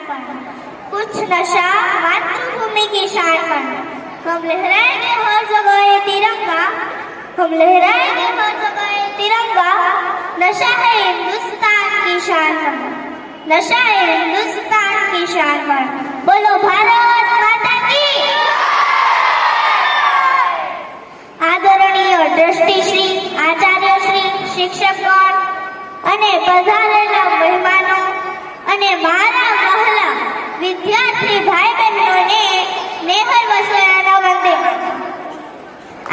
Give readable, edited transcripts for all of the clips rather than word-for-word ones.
करना, कुछ नशा मातृभूमि की शान करना। हम लहराएंगे हर जगह ये तिरंगा, हम लहराएंगे हर जगह ये तिरंगा। नशा है हिंदुस्तान की शान करना, नशा है हिंदुस्तान की शान करना। बोलो भारत माता की। आदरणीय દ્રષ્ટિશ્રી, આચાર્યશ્રી, શિક્ષકગણ અને પધારેલા મહેમાનો અને મારા વહાલા વિદ્યાર્થી ભાઈ બહેનોને નેહલ વસોયાના વંદે માતરમ।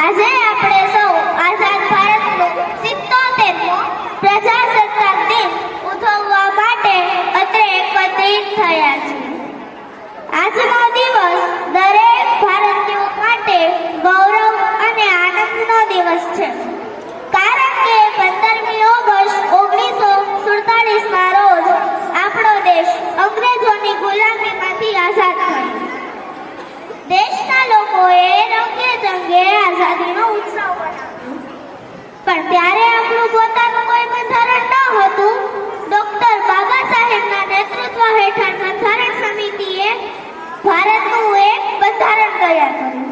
આજે આપણે સૌ આઝાદ ભારતનો 77મો પ્રજાસત્તાક દિન ઉજવવા માટે અત્રે એકત્રિત થયા છીએ। આજનો દિવસ દરેક ભારતીયો માટે ગૌરવ અને આનંદનો દિવસ છે, કારણ કે 15મી ઓગસ્ટ 1947ના રોજ આપણો દેશ અંગ્રેજોની ગુલામીમાંથી આઝાદ થયો। દેશના લોકોએ રંગે ચંગે આઝાદીનો ઉત્સવ મનાવ્યો, પણ ત્યારે આપણું પોતાનું કોઈ બંધારણ ન હતું। ડોક્ટર બાબા સાહેબના નેતૃત્વ હેઠળ બંધારણ સમિતિએ ભારતનું એક બંધારણ તૈયાર કર્યું।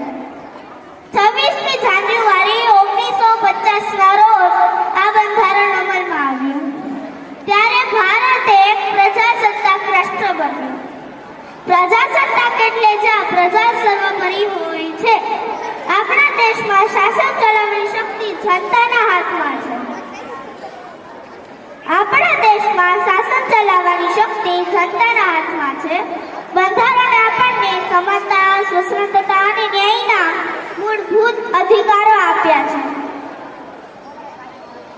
26મી જાન્યુઆરી 1950ના રોજ આ બંધારણ અમલમાં આવ્યું। ત્યારે ભારત એક પ્રજાસત્તાક રાષ્ટ્ર બન્યું। પ્રજાસત્તાક એટલે જ્યાં પ્રજા સર્વોપરી હોય છે। આપણા દેશમાં શાસન ચલાવવાની શક્તિ જનતાના હાથમાં છે। આપણા દેશમાં શાસન ચલાવવાની શક્તિ જનતાના હાથમાં છે। બંધારણે આપણને સમાનતા, સ્વતંત્રતા અને ન્યાયના મૂળભૂત અધિકારો આપ્યા છે।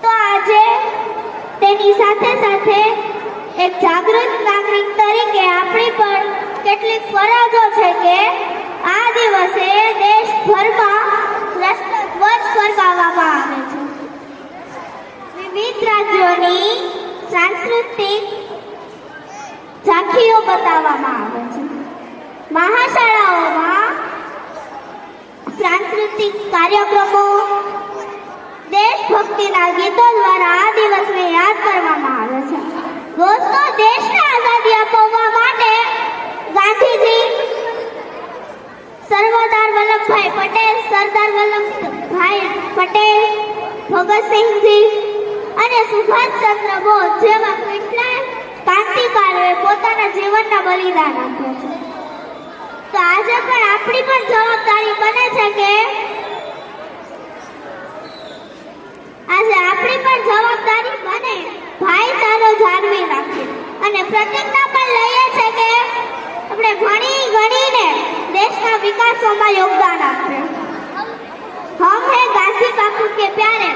તો આજે તેની સાથે સાથે એક જાગૃત નાગરિક તરીકે આપણી પર કેટલીક ફરજો છે કે આ દિવસે દેશભરમાં રાષ્ટ્રધ્વજ ફરકાવવામાં આવે છે। વિવિધ રાજ્યોની સાંસ્કૃતિક ઝાંખીઓ બતાવવામાં આવે છે। મહાશાળાઓમાં સાંસ્કૃતિક કાર્યક્રમો, દેશભક્તિના ગીતો દ્વારા આ દિવસને યાદ કરવામાં આવે છે। દોસ્તો, દેશને આઝાદી અપાવવા માટે ગાંધીજી, સરદાર વલ્લભભાઈ પટેલ, સરદાર વલ્લભભાઈ પટેલ, ભગતસિંહજી અને સુભાષચંદ્ર બોઝ જેવા કેટલાય ક્રાંતિકારીઓએ પોતાના જીવનના બલિદાન આપ્યા છે। તો આજે પણ આપણી પણ જવાબદારી બને છે કે ભાઈચારો જાળવી રાખીએ અને પ્રતિજ્ઞા પણ લઈએ છે કે આપણે ભણી ગણીને દેશના વિકાસમાં યોગદાન આપીએ। हम है गांधी बापू के प्यारे,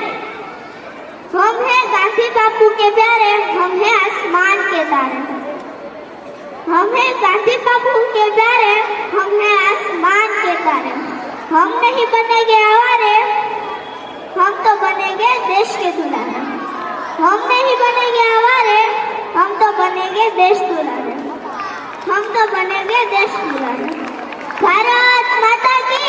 हम है गांधी बापू के प्यारे, हम है आसमान के तारे। हम है गांधी बापू के प्यारे, हम है आसमान के तारे। हम नहीं बनेंगे आवारे, हम तो बनेंगे देश के दुलारे। हम नहीं बनेंगे आवारे, हम तो बनेंगे देश दुलारे। हम तो बनेंगे देश दुलारे। भारत माता की।